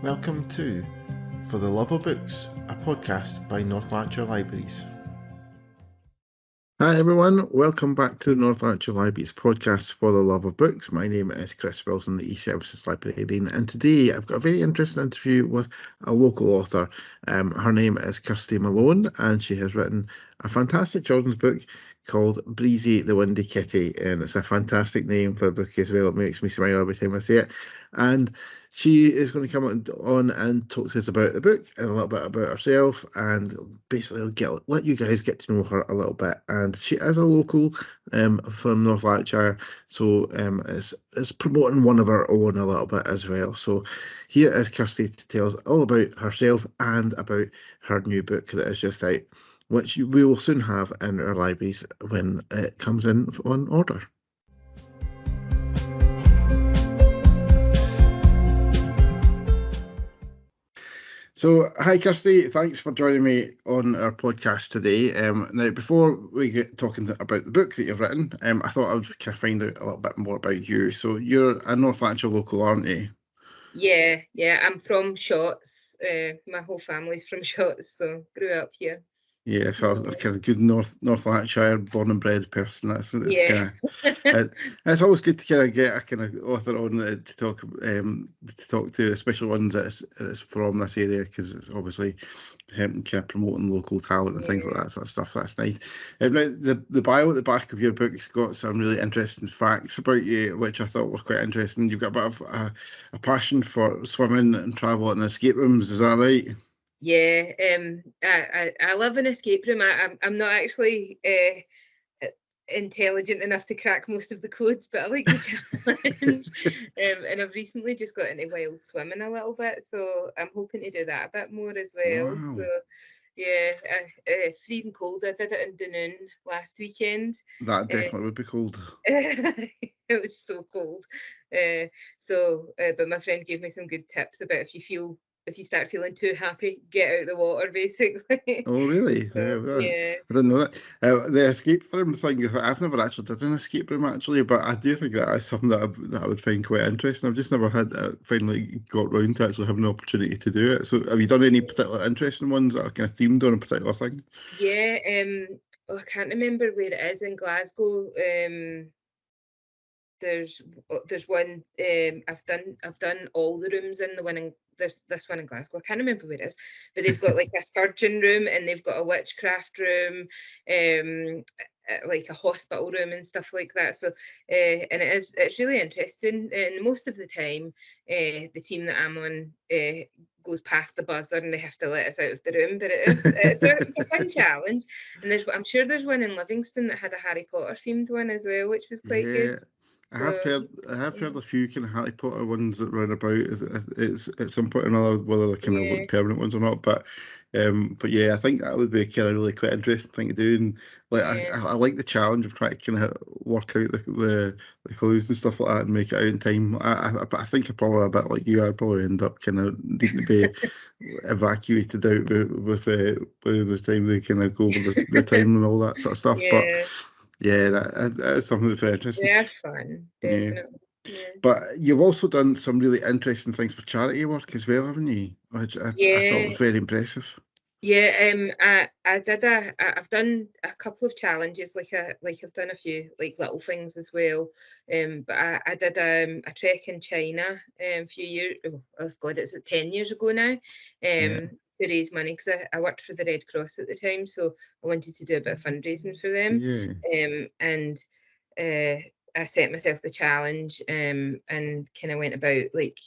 Welcome to For the Love of Books, a podcast by North Lanarkshire Libraries. Hi everyone, welcome back to North Lanarkshire Libraries podcast For the Love of Books. My name is Kirsty Malone, the E-Services Librarian, and today I've got a very interesting interview with a local author. Her name is Kirsty Malone, and she has written a fantastic children's book called Breezy the Windy Kitty, and it's a fantastic name for a book as well. It makes me smile every time I say it. And she is going to come on and talk to us about the book and a little bit about herself, and basically let you guys get to know her a little bit. And she is a local from North Lanarkshire, so is promoting one of her own a little bit as well. So here is Kirsty to tell us all about herself and about her new book that is just out, which we will soon have in our libraries when it comes in on order. So, hi Kirsty, thanks for joining me on our podcast today. Now, before we get talking about the book that you've written, I thought I would kind of find out a little bit more about you. So, you're a North Lanarkshire local, aren't you? Yeah, I'm from Shotts. My whole family's from Shotts, so grew up here. Yeah, so a kind of good North Lanarkshire born and bred person. That's kind of it's always good to kind of get a kind of author on to talk to, especially ones that's from this area, because it's obviously kind of promoting local talent and things like that sort of stuff. So that's nice. Now the bio at the back of your book's got some really interesting facts about you, which I thought was quite interesting. You've got a bit of a passion for swimming and travel and escape rooms. Is that right? Yeah, I love an escape room. I'm not actually intelligent enough to crack most of the codes, but I like the challenge. And I've recently just got into wild swimming a little bit, so I'm hoping to do that a bit more as well. Wow. So yeah, freezing cold. I did it in Dunoon last weekend. That definitely would be cold. It was so cold. But my friend gave me some good tips about if you start feeling too happy, get out the water, basically. Oh, really? Yeah. I didn't know that. The escape room thing, I've never actually did an escape room actually, but I do think that is something that I would find quite interesting. I've just never had finally got round to actually having an opportunity to do it. So, have you done any particular interesting ones that are kind of themed on a particular thing? Yeah, I can't remember where it is in Glasgow. There's one. I've done all the rooms in the one in there's this one in Glasgow. I can't remember where it is, but they've got like a surgeon room and they've got a witchcraft room, like a hospital room and stuff like that. So and it's really interesting. And most of the time, the team that I'm on goes past the buzzer and they have to let us out of the room. But it's a fun challenge. And I'm sure there's one in Livingston that had a Harry Potter themed one as well, which was quite good. I have heard a few kind of Harry Potter ones that run about. It's at some point or another, whether they're kind of like permanent ones or not. But yeah, I think that would be kind of really quite interesting thing to do. And like I like the challenge of trying to kind of work out the clues and stuff like that and make it out in time. But I think I'm probably a bit like you. I'd probably end up kind of needing to be evacuated out with the time they kind of go over the time and all that sort of stuff. But yeah, that is something that's very interesting. They're fun, definitely. Yeah. But you've also done some really interesting things for charity work as well, haven't you? Which I thought was very impressive. Yeah, I've done a couple of challenges, I've done a few like little things as well. But I did a trek in China a few years. Oh God, it's 10 years ago now. To raise money because I worked for the Red Cross at the time, so I wanted to do a bit of fundraising for them. And I set myself the challenge and kind of went about like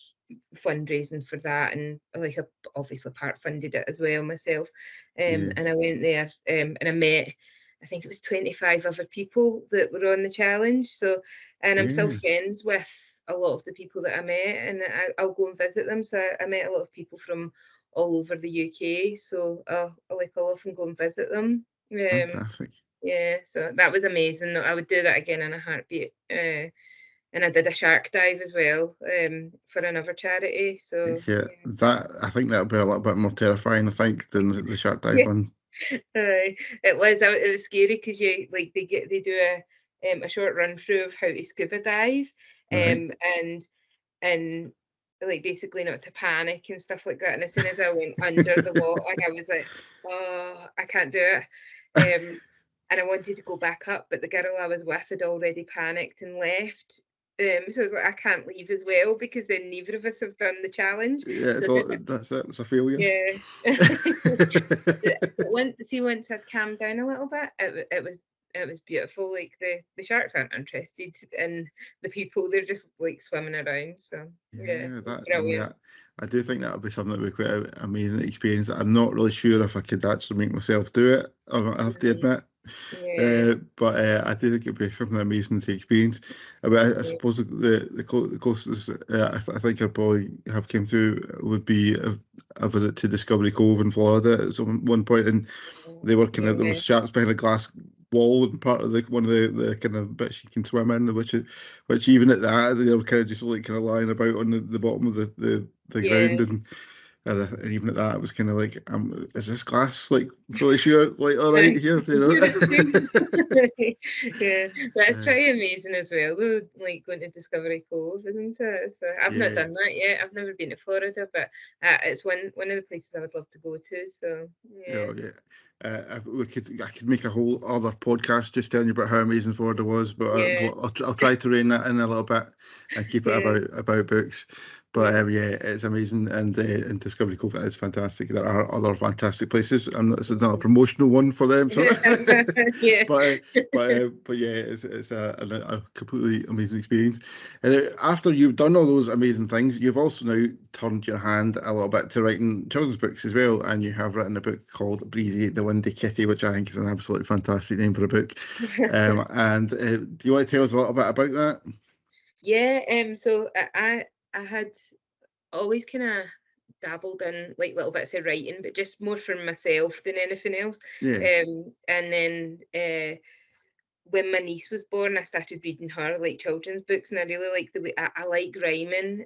fundraising for that, and like I obviously part funded it as well myself. And I went there and I met, I think it was 25 other people that were on the challenge. So, and I'm still friends with a lot of the people that I met, and I'll go and visit them. So I met a lot of people from all over the UK. So I'll often go and visit them. Fantastic. Yeah, so that was amazing. I would do that again in a heartbeat. And I did a shark dive as well for another charity. So that I think that would be a little bit more terrifying, I think, than the shark dive one. It was scary because they do a short run through of how to scuba dive, and like basically not to panic and stuff like that. And as soon as I went under the water, I was like, oh, I can't do it. And I wanted to go back up, but the girl I was with had already panicked and left. So I was like, I can't leave as well, because then neither of us have done the challenge. Yeah, So that's it. It's a failure. yeah. But once I'd calmed down a little bit, it was beautiful. Like the sharks aren't interested in the people; they're just like swimming around. So yeah, brilliant. I do think that would be something that would be quite an amazing experience. I'm not really sure if I could actually make myself do it, I have to admit. Yeah. But I do think it'd be something amazing to experience. But I suppose the closest I think I'd probably have came to would be a visit to Discovery Cove in Florida at one point, and they were kind of, there was sharks behind a glass wall and part of one of the kind of bits you can swim in, which even at that they were kind of just like kind of lying about on the bottom of the ground, and even at that it was kind of like, is this glass like fully sure, like all right here, you know? Yeah, that's pretty amazing as well though, like going to Discovery Cove, isn't it? So I've not done that yet. I've never been to Florida, but it's one of the places I would love to go to. So yeah. I could make a whole other podcast just telling you about how amazing Florida was, but I'll try to rein that in a little bit and keep it about books. But it's amazing, and Discovery Cove is fantastic. There are other fantastic places. This is not a promotional one for them, so but it's a completely amazing experience. And after you've done all those amazing things, you've also now turned your hand a little bit to writing children's books as well, and you have written a book called Breezy the Windy Kitty, which I think is an absolutely fantastic name for a book. And do you want to tell us a little bit about that? Yeah, so I had always kind of dabbled in like little bits of writing, but just more for myself than anything else. And then when my niece was born, I started reading her like children's books, and I really like the way I like rhyming.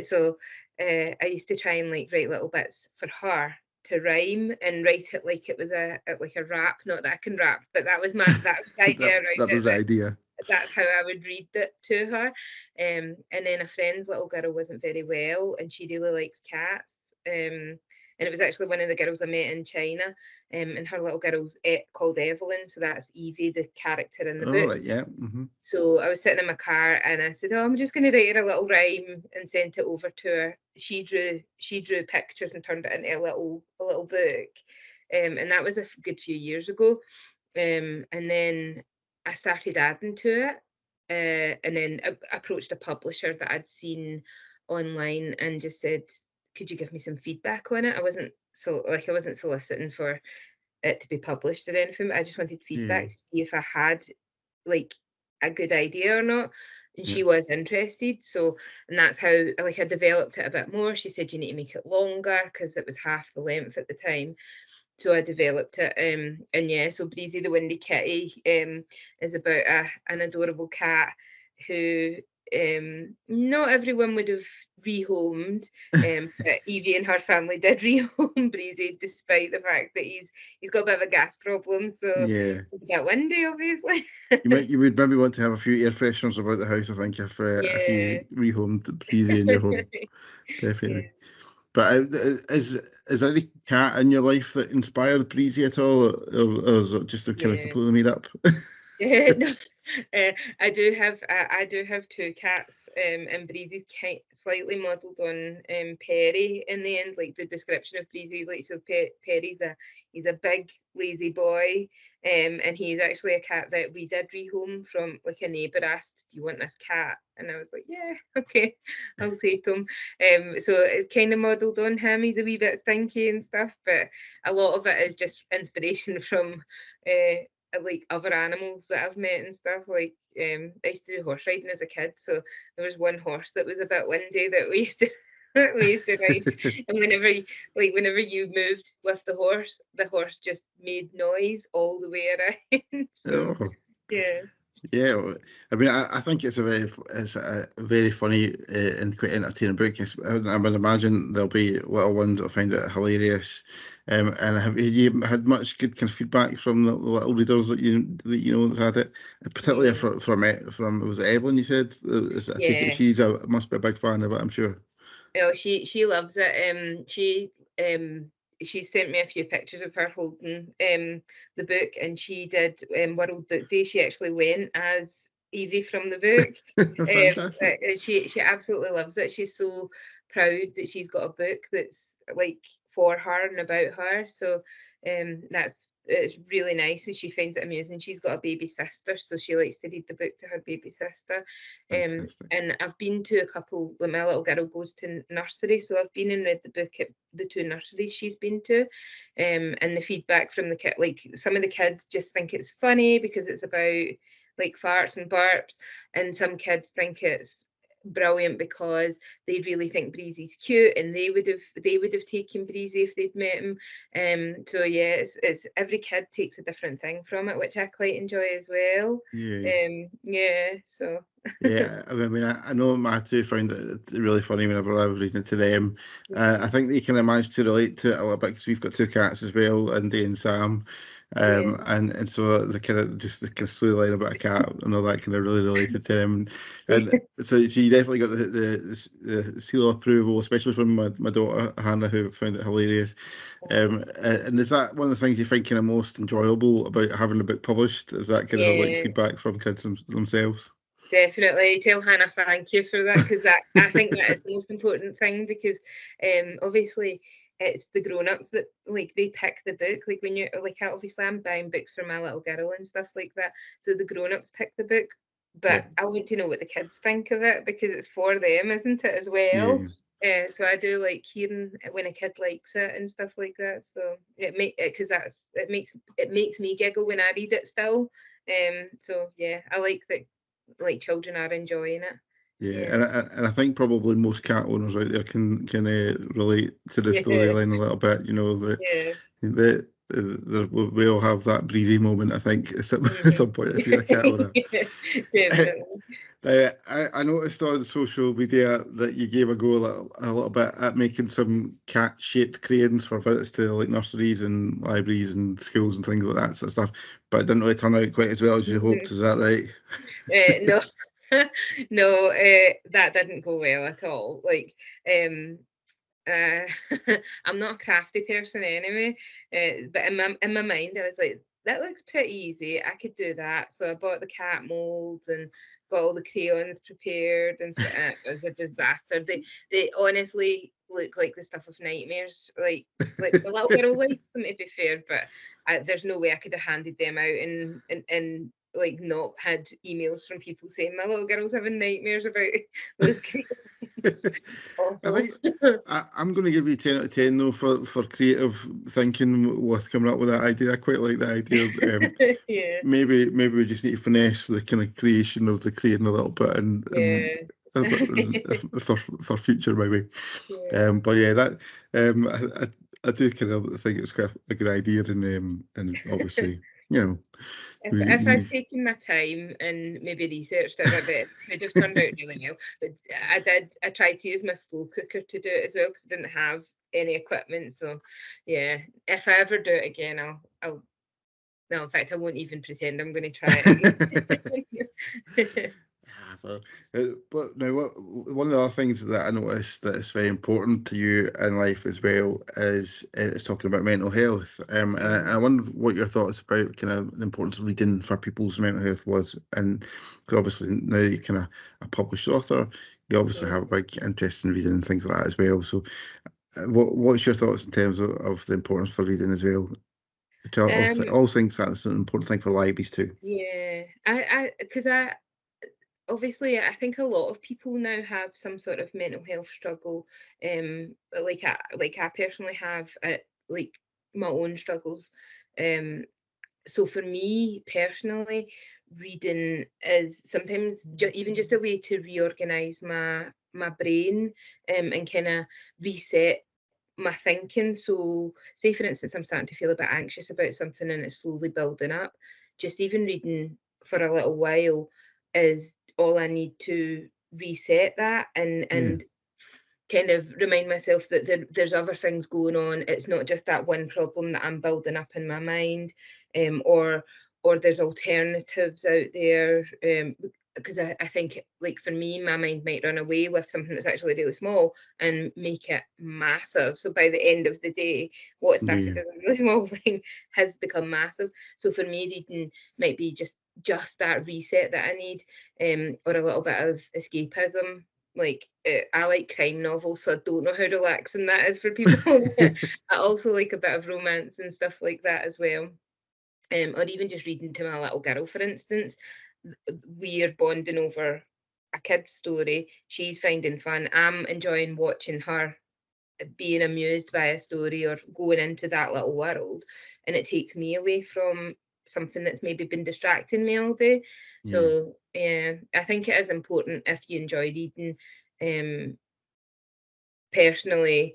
So I used to try and like write little bits for her to rhyme and write it like it was a rap. Not that I can rap, but that was the idea. That was the idea. That's how I would read it to her. And then a friend's little girl wasn't very well, and she really likes cats. And it was actually one of the girls I met in China, and her little girl's called Evelyn, so that's Evie, the character in the book. Right, yeah. So I was sitting in my car and I said, I'm just going to write her a little rhyme and sent it over to her. She drew pictures and turned it into a little book, and that was a good few years ago. And then I started adding to it, and then approached a publisher that I'd seen online and just said, could you give me some feedback on it? I wasn't soliciting for it to be published or anything, but I just wanted feedback to see if I had like a good idea or not. And she was interested. So, and that's how I developed it a bit more. She said you need to make it longer because it was half the length at the time. So I developed it. And so Breezy the Windy Kitty is about an adorable cat who not everyone would have rehomed, but Evie and her family did rehome Breezy, despite the fact that he's got a bit of a gas problem, so it's a bit windy, obviously. You would maybe want to have a few air fresheners about the house, I think, if you rehomed Breezy in your home. Definitely. But is there any cat in your life that inspired Breezy at all, or is it just kind of completely made up? No. I do have two cats, and Breezy's slightly modelled on Perry in the end. Like the description of Breezy, like so Perry's he's a big lazy boy, and he's actually a cat that we did rehome from. Like a neighbour asked, "Do you want this cat?" And I was like, "Yeah, okay, I'll take him." So it's kind of modelled on him. He's a wee bit stinky and stuff, but a lot of it is just inspiration from like other animals that I've met and stuff. Like I used to do horse riding as a kid, so there was one horse that was a bit windy that we used to ride, and whenever you moved with the horse just made noise all the way around. So Yeah, well, I mean, I think it's a very funny and quite entertaining book. I would imagine there'll be little ones that'll find it hilarious. And have you had much good kind of feedback from the little readers that you know that's had it, particularly Yeah, from was it Evelyn? You said I take it yeah. she's must be a big fan of it. I'm sure. Oh, she loves it. She sent me a few pictures of her holding the book, and she did World Book Day. She actually went as Evie from the book. Fantastic. And she absolutely loves it. She's so proud that she's got a book that's like for her and about her. So it's really nice, and she finds it amusing. She's got a baby sister, so she likes to read the book to her baby sister. Fantastic. And I've been to a couple. Like my little girl goes to nursery, so I've been and read the book at the two nurseries she's been to. And the feedback from the kid, like some of the kids just think it's funny because it's about like farts and burps, and some kids think it's brilliant because they really think Breezy's cute, and they would have taken Breezy if they'd met him. So yeah, it's every kid takes a different thing from it, which I quite enjoy as well. Yeah. Yeah, so Yeah, I mean, I know my two found it really funny whenever I was reading it to them. I yeah, think they kind of managed to relate to it a little bit because we've got two cats as well, Indy and Sam, yeah. and so the kind of just the kind of storyline about a cat and all that kind of really related to them, and so you definitely got the seal of approval, especially from my daughter Hannah, who found it hilarious. And is that one of the things you find kind of most enjoyable about having the book published? Is that kind of like Yeah, feedback from kids themselves? definitely. Tell Hannah thank you for that, because I think that is the most important thing, because obviously it's the grown-ups that like they pick the book. Like when you're like obviously I'm buying books for my little girl and stuff like that. So the grown-ups pick the book. Yeah. But I want to know what the kids think of it because it's for them, isn't it, as well? Yeah. So I do like hearing when a kid likes it and stuff like that. So because it makes me giggle when I read it still. So yeah, I like that like children are enjoying it. Yeah, Yeah. and I think probably most cat owners out there can relate to the Yeah. storyline a little bit. You know Yeah. we all have that breezy moment. I think at Mhm. some point if you're a cat owner. Definitely. I noticed on social media that you gave a little bit at making some cat-shaped crayons for visits to like nurseries and libraries and schools and things like that sort of stuff. But it didn't really turn out quite as well as you hoped. Mhm. Is that right? No, no, that didn't go well at all. Like, uh, I'm not a crafty person anyway, but in my mind, I was like, that looks pretty easy. I could do that. So I bought the cat molds and got all the crayons prepared, and so, it was a disaster. They honestly look like the stuff of nightmares. Like the little girl likes them, to be fair, but there's no way I could have handed them out and like not had emails from people saying my little girl's having nightmares about those crayons. I Awful. think I'm going to give you 10 out of 10 though for creative thinking with coming up with that idea. I quite like that idea. Yeah, Maybe we just need to finesse the kind of creation of the creating a little bit and yeah. for future maybe. Yeah. But yeah, that I do kind of think it's quite a good idea and obviously you know If I'd we taken my time and maybe researched it a bit, it could have turned out really well. But I tried to use my slow cooker to do it as well because I didn't have any equipment. So yeah, if I ever do it again, I'll no, in fact, I won't even pretend I'm going to try it again. Well, but now, one of the other things that I noticed that is very important to you in life as well is talking about mental health. And I Mm, wonder what your thoughts about kind of the importance of reading for people's mental health was, and 'cause obviously now you're kind of a published author, you obviously have a mm. big interest in reading and things like that as well. So, what's your thoughts in terms of the importance for reading as well? Um, All things that's an important thing for libraries too. yeah, because obviously I think a lot of people now have some sort of mental health struggle. But like I personally have like my own struggles. Um, so for me personally, reading is sometimes even just a way to reorganize my brain, and kind of reset my thinking. So say for instance I'm starting to feel a bit anxious about something and it's slowly building up, just even reading for a little while is all I need to reset that and kind of remind myself that there's other things going on. It's not just that one problem that I'm building up in my mind, or there's alternatives out there. Because I think, like for me, my mind might run away with something that's actually really small and make it massive. So by the end of the day, what started as a really small thing has become massive. So for me, reading might be just that reset that I need, or a little bit of escapism. Like I like crime novels, so I don't know how relaxing that is for people. I also like a bit of romance and stuff like that as well. Or even just reading to my little girl, for instance. We're bonding over a kid's story. She's finding fun. I'm enjoying watching her being amused by a story or going into that little world, and it takes me away from something that's maybe been distracting me all day. So yeah, I think it is important if you enjoy reading. Personally,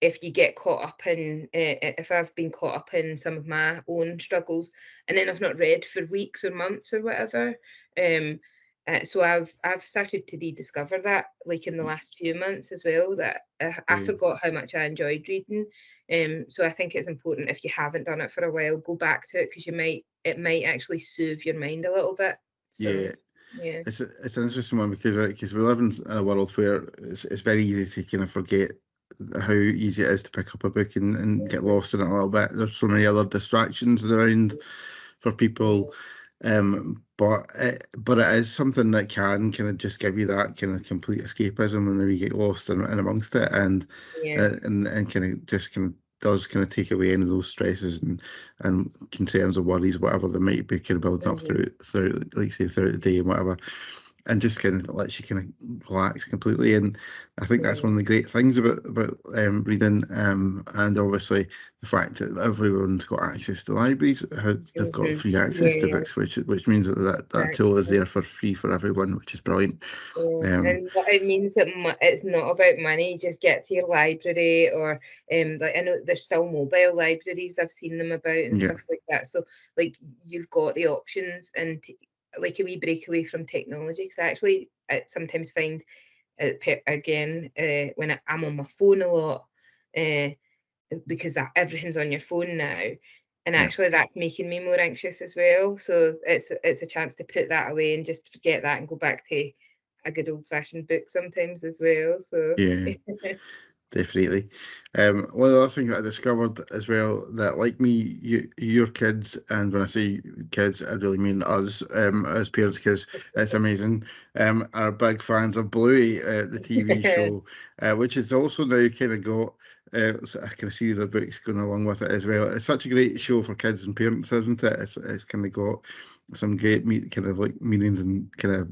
if you get caught up in, if I've been caught up in some of my own struggles, and then I've not read for weeks or months or whatever, so I've started to rediscover that, like in the last few months as well, that I forgot how much I enjoyed reading. So I think it's important, if you haven't done it for a while, go back to it, because it might actually soothe your mind a little bit. So, yeah. It's an interesting one because we live in a world where it's very easy to kind of forget how easy it is to pick up a book and get lost in it a little bit. There's so many other distractions around for people, but it is something that can kind of just give you that kind of complete escapism whenever you get lost in amongst it, and kind of just kind of does kind of take away any of those stresses and concerns or worries, whatever they might be kind of building up through, like say, throughout the day and whatever, and just kind of lets you kind of relax completely. And I think that's one of the great things about reading, and obviously the fact that everyone's got access to libraries. They've got free access to books, which means that tool is there for free for everyone, which is brilliant. And what it means that it's not about money. Just get to your library, or like I know there's still mobile libraries. I've seen them about and stuff like that. So like you've got the options, and like a wee breakaway from technology. Because I sometimes find again when I'm on my phone a lot, because everything's on your phone now. And actually that's making me more anxious as well. So it's a chance to put that away and just forget that and go back to a good old-fashioned book sometimes as well. So definitely. One of the other things that I discovered as well, that like me, your kids, and when I say kids, I really mean us as parents, because it's amazing, are big fans of Bluey, the TV show, which is also now kind of got, so I can see the books going along with it as well. It's such a great show for kids and parents, isn't it? It's kind of got some great kind of like meanings and kind of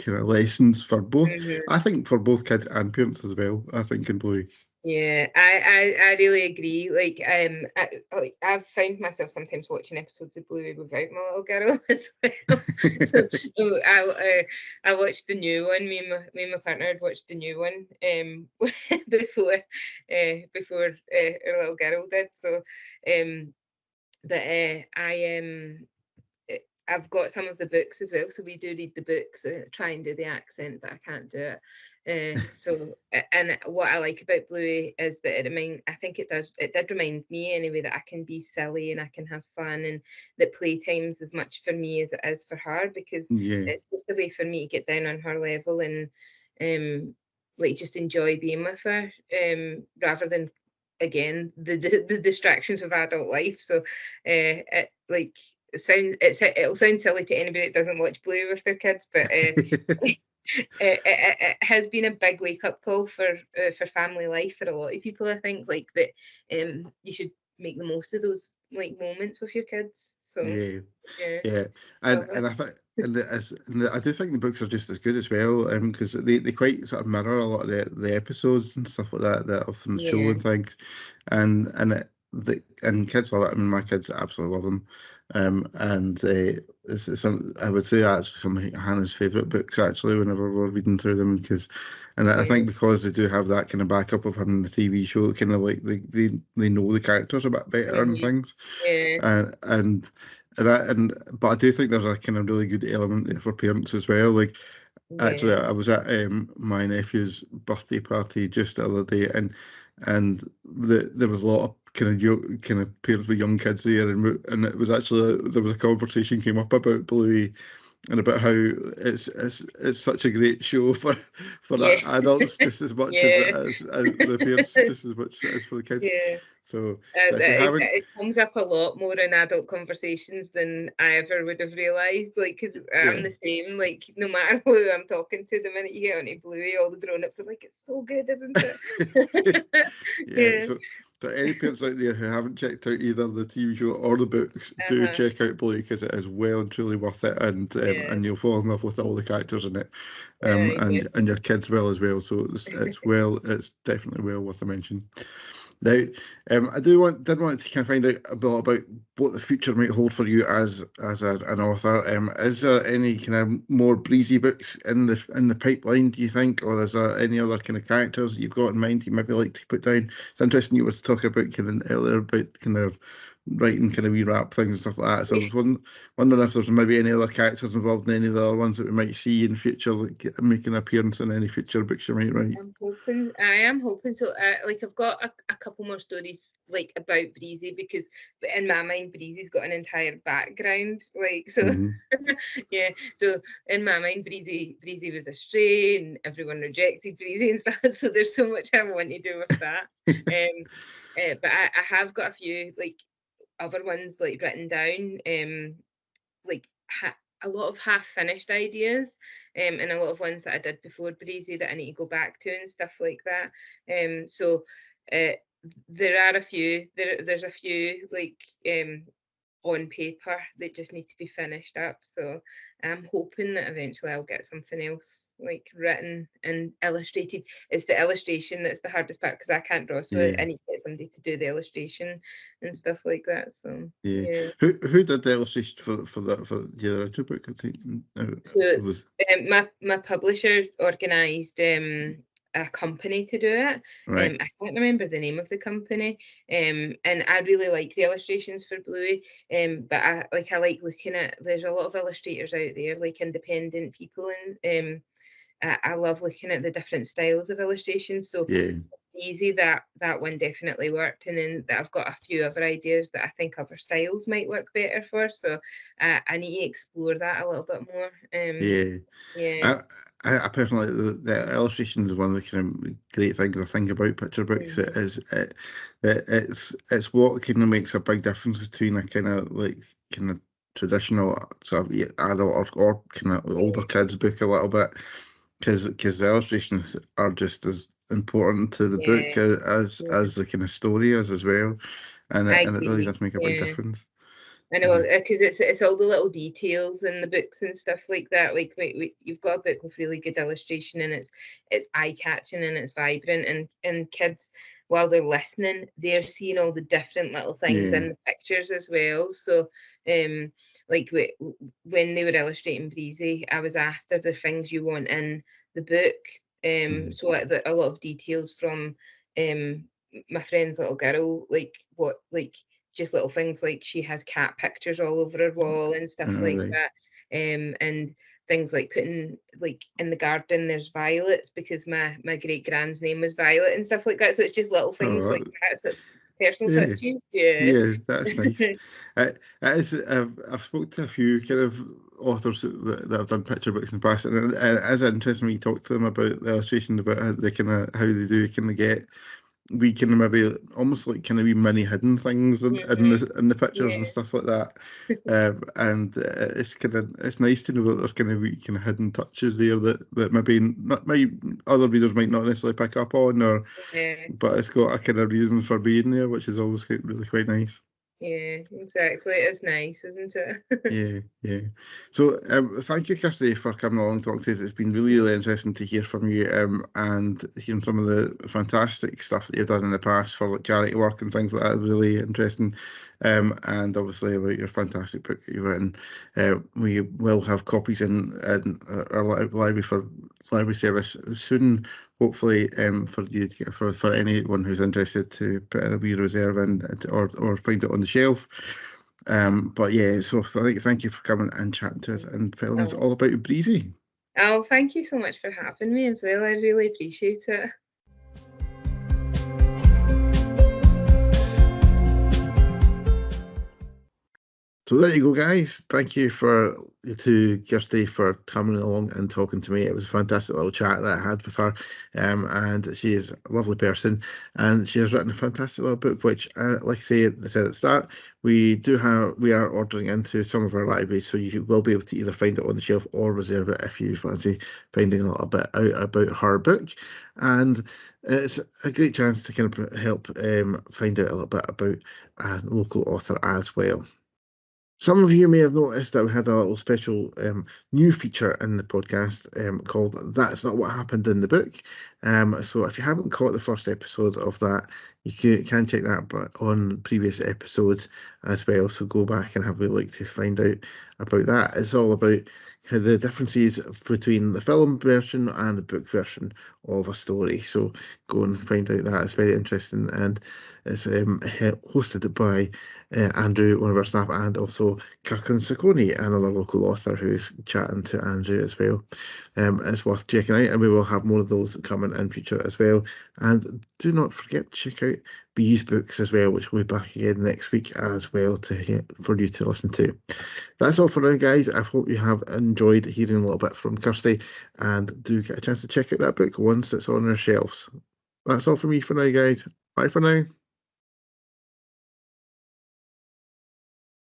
lessons for both. I think for both kids and parents as well. I think in Bluey. Yeah, I really agree. Like I've found myself sometimes watching episodes of Bluey without my little girl as well. So I watched the new one. Me and my partner had watched the new one before our little girl did. So I've got some of the books as well, so we do read the books. Try and do the accent, but I can't do it. And what I like about Bluey is that I think it did remind me anyway that I can be silly and I can have fun, and that playtime's as much for me as it is for her, because it's just a way for me to get down on her level and like just enjoy being with her, rather than again the distractions of adult life. So it'll sound silly to anybody that doesn't watch Bluey with their kids, but it has been a big wake up call for family life for a lot of people. I think like that you should make the most of those like moments with your kids. So and I think I do think the books are just as good as well, because they quite sort of mirror a lot of the episodes and stuff like that often show and things, and kids love it. I mean, my kids absolutely love them, and I would say actually some of Hannah's favourite books actually whenever we're reading through them, I think because they do have that kind of backup of having the TV show, kind of like they know the characters a bit better and things, and But I do think there's a kind of really good element there for parents as well. Like, actually, Yeah. I was at my nephew's birthday party just the other day, and there was a lot of kind of parents with young kids there, and it was actually, there was a conversation came up about Bluey and about how it's such a great show for Yeah. adults just as much as Yeah. as the parents, just as much as for the kids. Yeah. So if you It, haven't, it comes up a lot more in adult conversations than I ever would have realised. Like, because I'm yeah, the same. Like, no matter who I'm talking to, the minute you get onto Bluey, all the grown-ups are like, "It's so good, isn't it?" yeah. Yeah. So any parents out there who haven't checked out either the TV show or the books, do Uh-huh. check out Bluey, because it is well and truly worth it, Yeah. and you'll fall in love with all the characters in it, Yeah. and your kids will as well. So it's definitely well worth a mention. Now, I did want to kind of find out a bit about what the future might hold for you as an author. Is there any kind of more Breezy books in the pipeline, do you think, or is there any other kind of characters that you've got in mind you maybe like to put down? It's interesting you were talking about kind of earlier about kind of writing kind of wee rap things and stuff like that. So I was wondering if there's maybe any other characters involved in any of the other ones that we might see in future, like making an appearance in any future books you might write. I am hoping so. Like, I've got a couple more stories like about Breezy, because in my mind Breezy's got an entire background. Like, so Mm-hmm. yeah. So in my mind, Breezy was a stray, and everyone rejected Breezy and stuff. So there's so much I want to do with that. But I have got a few like other ones like written down. Like a lot of half finished ideas, and a lot of ones that I did before Breezy that I need to go back to and stuff like that. So uh, there are a few. There's a few like on paper that just need to be finished up. So I'm hoping that eventually I'll get something else like written and illustrated. It's the illustration that's the hardest part, because I can't draw, so Yeah. I need to get somebody to do the illustration and stuff like that. So Yeah. yeah. Who did the illustration for the other two book? I think So it was. my publisher organised a company to do it. Right. I can't remember the name of the company. And I really like the illustrations for Bluey. But I like looking at, there's a lot of illustrators out there, like independent people, and I love looking at the different styles of illustration. So Yeah. easy, that one definitely worked, and then I've got a few other ideas that I think other styles might work better for. So I need to explore that a little bit more. Yeah. Yeah. I personally, the illustrations is one of the kind of great things I think about picture books. It Mhm. is it's what kind of makes a big difference between a kind of like kind of traditional sort of adult or kind of older kids book a little bit, because the illustrations are just as important to the Yeah, book as yeah. the kind of story is as well, I and it really agree. does make a big Yeah. difference. I know, Yeah. because it's all the little details in the books and stuff like that. Like, you've got a book with really good illustration, and it's eye catching and it's vibrant, and kids, while they're listening, they're seeing all the different little things Yeah. in the pictures as well. So, like when they were illustrating Breezy, I was asked, "Are there things you want in the book?" Mhm. So a lot of details from my friend's little girl, like what like just little things like she has cat pictures all over her wall and stuff All like right. that. And things like putting like in the garden there's violets, because my great grand's name was Violet and stuff like that. So it's just little things like Oh, that. So personal yeah. touches. Yeah. Yeah, that's nice. It is, I've spoken to a few kind of authors that have done picture books in the past, and it is interesting when you talk to them about the illustrations, about how they kind of how they do kind of get we can maybe almost like kind of wee mini hidden things Mhm. in the pictures and Yeah. stuff like that. And it's kind of it's nice to know that there's kind of wee kind of hidden touches there that maybe not might other readers might not necessarily pick up on, or Yeah. but it's got a kind of reason for being there, which is always really quite nice. Yeah. Exactly. It's nice, isn't it? Yeah, yeah. So, thank you, Kirsty, for coming along to talk to us. It's been really, really interesting to hear from you, and hearing some of the fantastic stuff that you've done in the past for like charity work and things like that. Really interesting. And obviously about your fantastic book that you've written. We will have copies in our library for library service soon, hopefully, for you to get, for anyone who's interested to put in a wee reserve in, or find it on the shelf. But yeah, so thank you for coming and chatting to us and telling us all about Breezy. Oh, thank you so much for having me as well. I really appreciate it. So there you go, guys. Thank you to Kirsty for coming along and talking to me. It was a fantastic little chat that I had with her, and she is a lovely person, and she has written a fantastic little book. Which, like I said at the start, we are ordering into some of our libraries, so you will be able to either find it on the shelf or reserve it if you fancy finding a little bit out about her book. And it's a great chance to kind of help find out a little bit about a local author as well. Some of you may have noticed that we had a little special new feature in the podcast called That's Not What Happened in the Book. So if you haven't caught the first episode of that, you can check that on previous episodes as well. So go back and have a look to find out about that. It's all about the differences between the film version and the book version of a story. So go and find out that. It's very interesting, and it's hosted by Andrew, one of our staff, and also Kirkan Saccone, another local author who's chatting to Andrew as well. It's worth checking out, and we will have more of those coming in future as well. And do not forget to check out B's books as well, which will be back again next week as well for you to listen to. That's all for now, guys. I hope you have enjoyed hearing a little bit from Kirsty, and do get a chance to check out that book once it's on our shelves. That's all for me for now, guys. Bye for now.